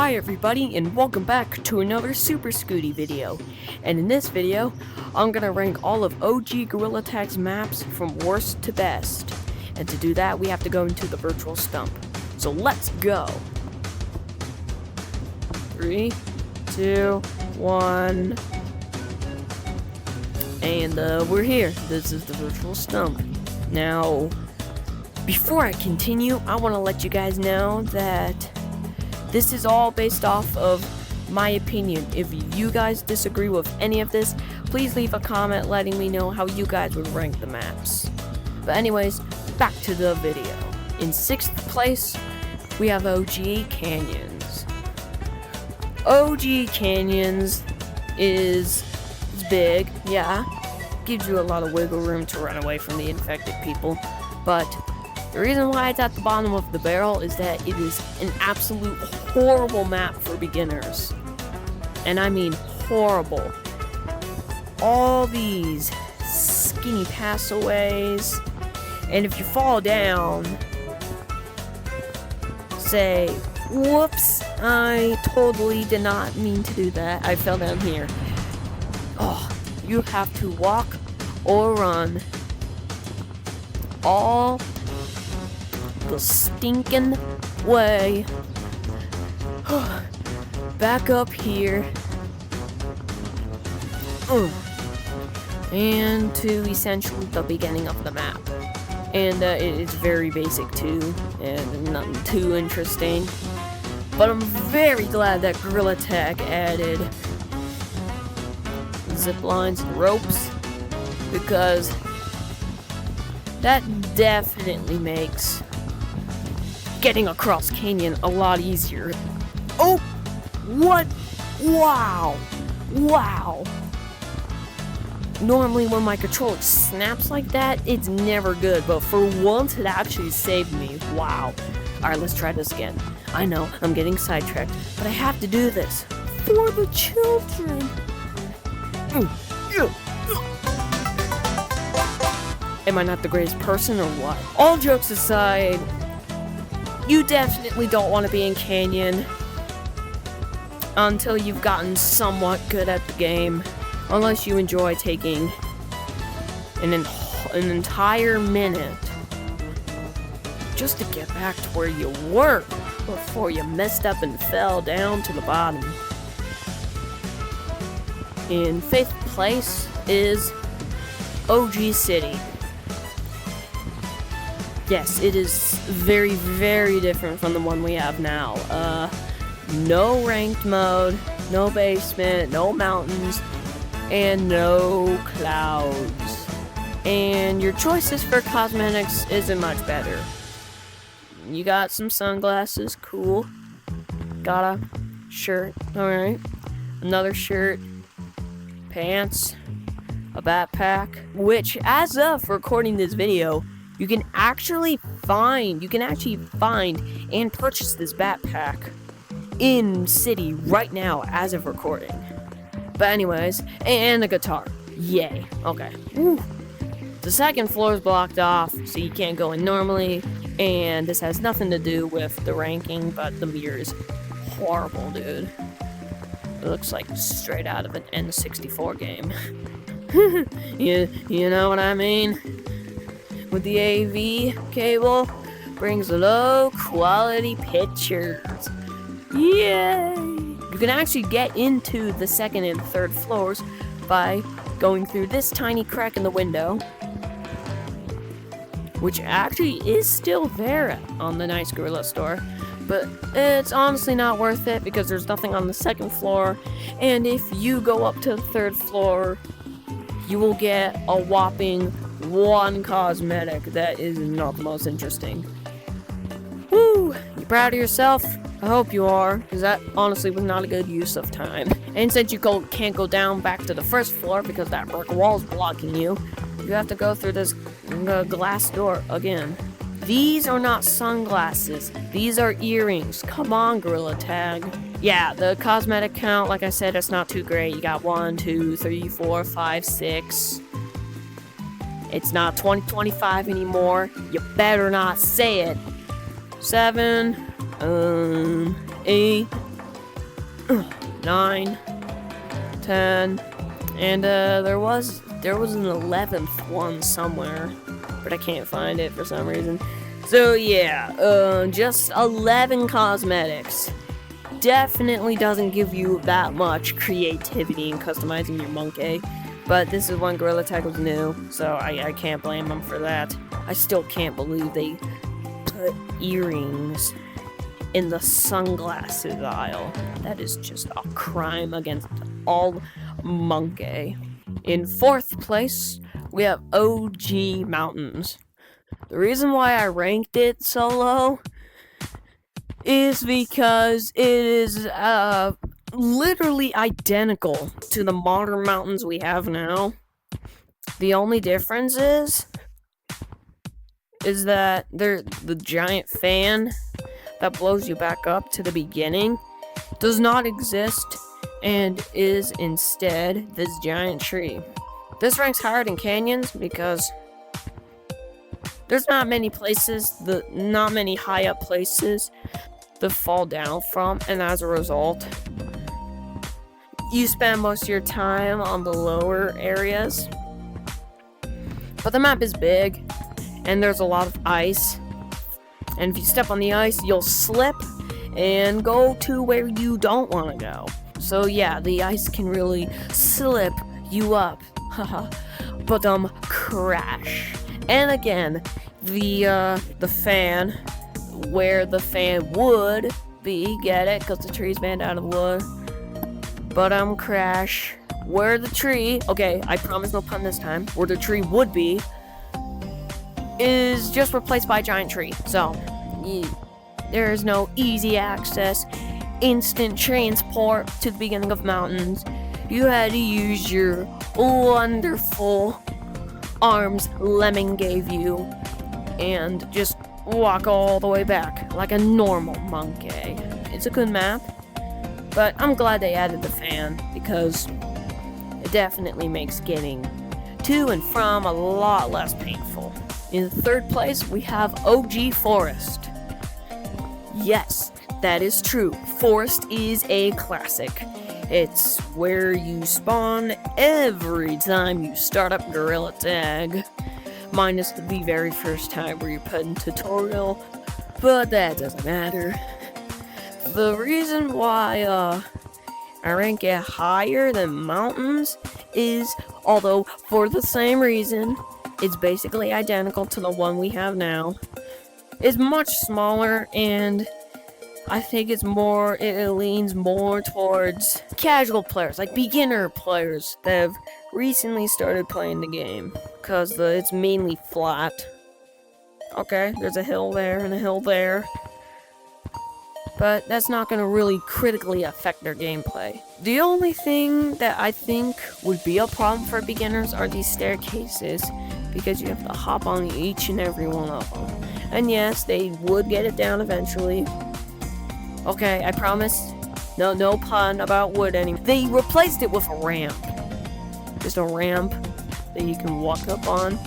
Hi everybody, and welcome back to another Super Scooty video. And in this video, I'm gonna rank all of OG Gorilla Tag's maps from worst to best. And to do that, we have to go into the virtual stump. So let's go! 3, 2, 1... And we're here. This is the virtual stump. Now, before I continue, I want to let you guys know that this is all based off of my opinion. If you guys disagree with any of this, please leave a comment letting me know how you guys would rank the maps. But anyways, back to the video. In 6th place, we have OG Canyons. OG Canyons is big, yeah. Gives you a lot of wiggle room to run away from the infected people. But the reason why it's at the bottom of the barrel is that it is an absolute horrible map for beginners. And I mean horrible. All these skinny passaways. And if you fall down, say, whoops, I totally did not mean to do that. I fell down here. Oh, you have to walk or run all the stinking way back up here and to essentially the beginning of the map. And it's very basic too, and nothing too interesting. But I'm very glad that Gorilla Tag added zip lines and ropes, because that definitely makes getting across canyon a lot easier. Oh, what? Wow. Normally when my controller snaps like that, it's never good, but for once it actually saved me. Wow. Alright, let's try this again. I know, I'm getting sidetracked, but I have to do this for the children. Am I not the greatest person or what? All jokes aside, you definitely don't want to be in Canyon until you've gotten somewhat good at the game. Unless you enjoy taking an entire minute just to get back to where you were before you messed up and fell down to the bottom. In 5th place is OG City. Yes, it is very, very different from the one we have now. No ranked mode, no basement, no mountains, and no clouds. And your choices for cosmetics isn't much better. You got some sunglasses, cool. Got a shirt, alright. Another shirt. Pants, a backpack, which as of recording this video, you can actually find and purchase this backpack in city right now as of recording. But anyways, and a guitar. Yay. Okay. Woo. The 2nd floor is blocked off, so you can't go in normally, and this has nothing to do with the ranking, but the mirror is horrible, dude. It looks like straight out of an N64 game. you know what I mean? With the AV cable, brings low quality pictures. Yay! You can actually get into the 2nd and 3rd floors by going through this tiny crack in the window, which actually is still there on the Nice Gorilla store. But it's honestly not worth it because there's nothing on the 2nd floor, and if you go up to the 3rd floor, you will get a whopping 1 cosmetic that is not the most interesting. Woo! You proud of yourself? I hope you are, because that honestly was not a good use of time. And since you can't go down back to the 1st floor because that brick wall is blocking you, you have to go through this glass door again. These are not sunglasses. These are earrings. Come on, Gorilla Tag. Yeah, the cosmetic count, like I said, it's not too great. You got 1, 2, 3, 4, 5, 6. It's not 2025 anymore. You better not say it. 7, 8, 9, 10, and there was an 11th one somewhere, but I can't find it for some reason. So yeah, just 11 cosmetics. Definitely doesn't give you that much creativity in customizing your monkey, but this is when Gorilla Tag was new, so I can't blame them for that. I still can't believe they put earrings in the sunglasses aisle. That is just a crime against all monkey. In 4th place, we have OG Mountains. The reason why I ranked it so low is because it is literally identical to the modern mountains we have now. The only difference is that the giant fan that blows you back up to the beginning does not exist and is instead this giant tree. This ranks higher than canyons because there's not many places, not many high up places to fall down from, and as a result, you spend most of your time on the lower areas. But the map is big, and there's a lot of ice, and if you step on the ice, you'll slip and go to where you don't want to go. So yeah, the ice can really slip you up. But crash. And again, the fan, where the fan would be, get it? Because the tree's made out of wood. But crash, where the tree, okay, I promise no pun this time, where the tree would be, is just replaced by a giant tree. So, there is no easy access, instant transport to the beginning of mountains. You had to use your wonderful arms Lemming gave you and just walk all the way back like a normal monkey. It's a good map, but I'm glad they added the fan because it definitely makes getting to and from a lot less painful. In 3rd place, we have OG Forest. Yes, that is true. Forest is a classic. It's where you spawn every time you start up Gorilla Tag, minus the very first time where you put in tutorial, but that doesn't matter. The reason why I rank it higher than mountains is, although for the same reason, it's basically identical to the one we have now, it's much smaller, and I think it leans more towards casual players, like beginner players that have recently started playing the game, because it's mainly flat. Okay, there's a hill there and a hill there, but that's not going to really critically affect their gameplay. The only thing that I think would be a problem for beginners are these staircases, because you have to hop on each and every one of them. And yes, they would get it down eventually. Okay, I promise. No pun about wood anymore. They replaced it with a ramp. Just a ramp that you can walk up on.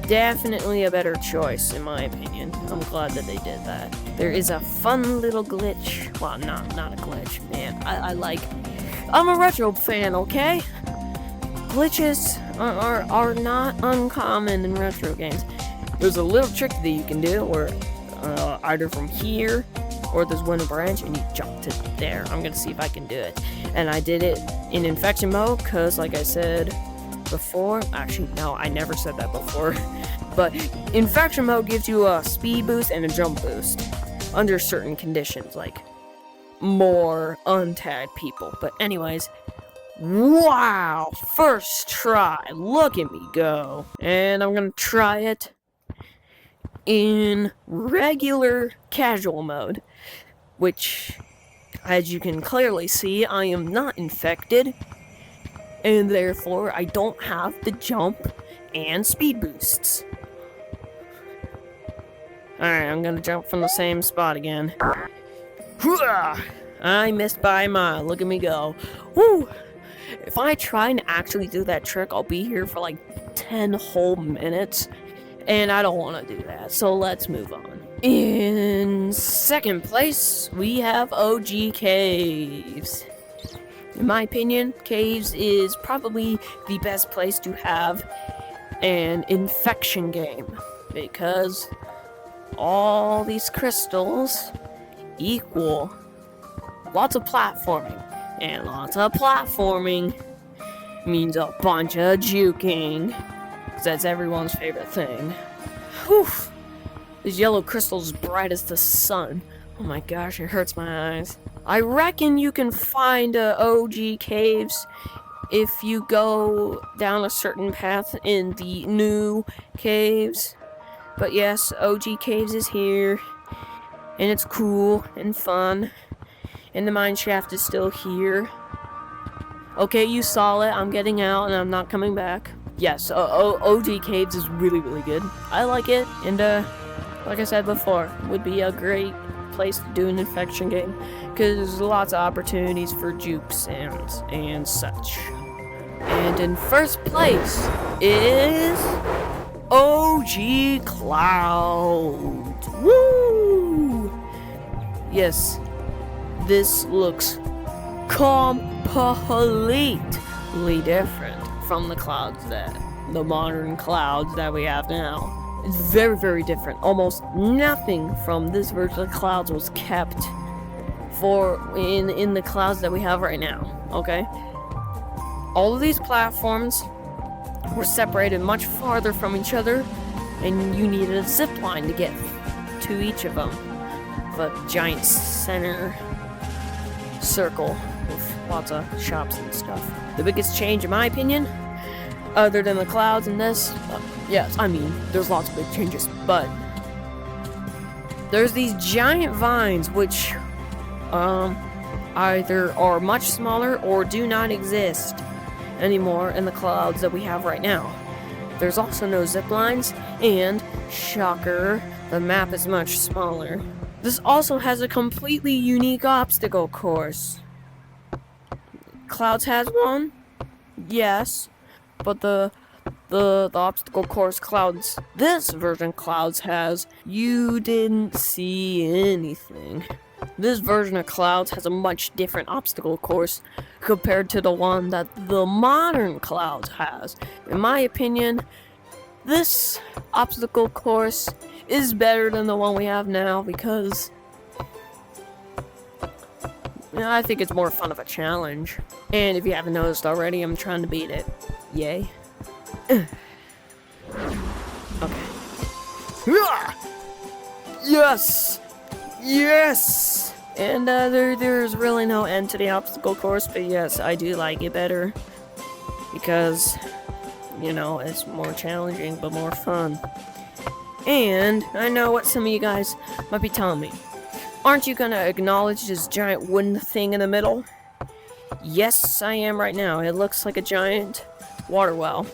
Definitely a better choice, in my opinion. I'm glad that they did that. There is a fun little glitch. Well, not a glitch, man. I'm a retro fan, okay? Glitches are not uncommon in retro games. There's a little trick that you can do where either from here or there's one branch and you jump to there. I'm gonna see if I can do it. And I did it in infection mode because, like I said before, actually no, I never said that before, but infection mode gives you a speed boost and a jump boost under certain conditions, like more untagged people. But anyways, wow, first try, look at me go. And I'm gonna try it in regular casual mode, which, as you can clearly see, I am not infected, and therefore I don't have the jump and speed boosts. Alright, I'm gonna jump from the same spot again. I missed by a mile, look at me go. Woo! If I try and actually do that trick, I'll be here for like 10 whole minutes, and I don't want to do that, so let's move on. In second place, we have OG Caves. In my opinion, Caves is probably the best place to have an infection game, because all these crystals equal lots of platforming, and lots of platforming means a bunch of juking, because that's everyone's favorite thing. Whew! These yellow crystals bright as the sun. Oh my gosh, it hurts my eyes. I reckon you can find OG Caves if you go down a certain path in the new caves. But yes, OG Caves is here, and it's cool and fun, and the mine shaft is still here. Okay, you saw it. I'm getting out, and I'm not coming back. Yes, OG Caves is really, really good. I like it, and like I said before, would be a great place to do an infection game, because there's lots of opportunities for jukes and such. And in first place is OG Cloud. Woo! Yes, this looks completely different from the modern clouds that we have now. It's very, very different. Almost nothing from this version of clouds was kept in the clouds that we have right now. Okay? All of these platforms were separated much farther from each other, and you needed a zip line to get to each of them. A giant center circle with lots of shops and stuff. The biggest change, in my opinion, other than the clouds in this, yes, I mean, there's lots of big changes, but there's these giant vines which either are much smaller or do not exist anymore in the clouds that we have right now. There's also no zip lines, and shocker, the map is much smaller. This also has a completely unique obstacle course. Clouds has one? Yes. But the obstacle course Clouds, this version Clouds has, you didn't see anything. This version of Clouds has a much different obstacle course compared to the one that the modern Clouds has. In my opinion, this obstacle course is better than the one we have now, because I think it's more fun of a challenge. And if you haven't noticed already, I'm trying to beat it. Yay. Okay. Yes! Yes! And there's really no end to the obstacle course, but yes, I do like it better. Because, you know, it's more challenging, but more fun. And I know what some of you guys might be telling me. Aren't you gonna acknowledge this giant wooden thing in the middle? Yes, I am right now. It looks like a giant water well.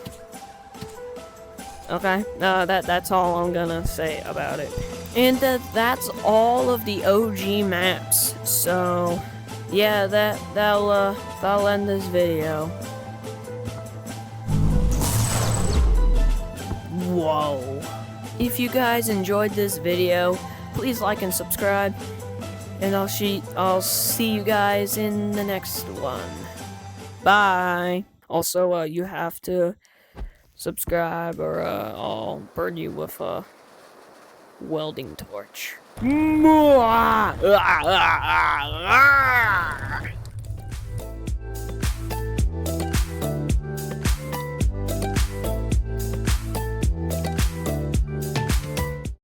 Okay, that's all I'm gonna say about it. And that's all of the OG maps. So, yeah, that'll end this video. Whoa. If you guys enjoyed this video, please like and subscribe, and I'll see you guys in the next one. Bye. Also, you have to subscribe, or I'll burn you with a welding torch.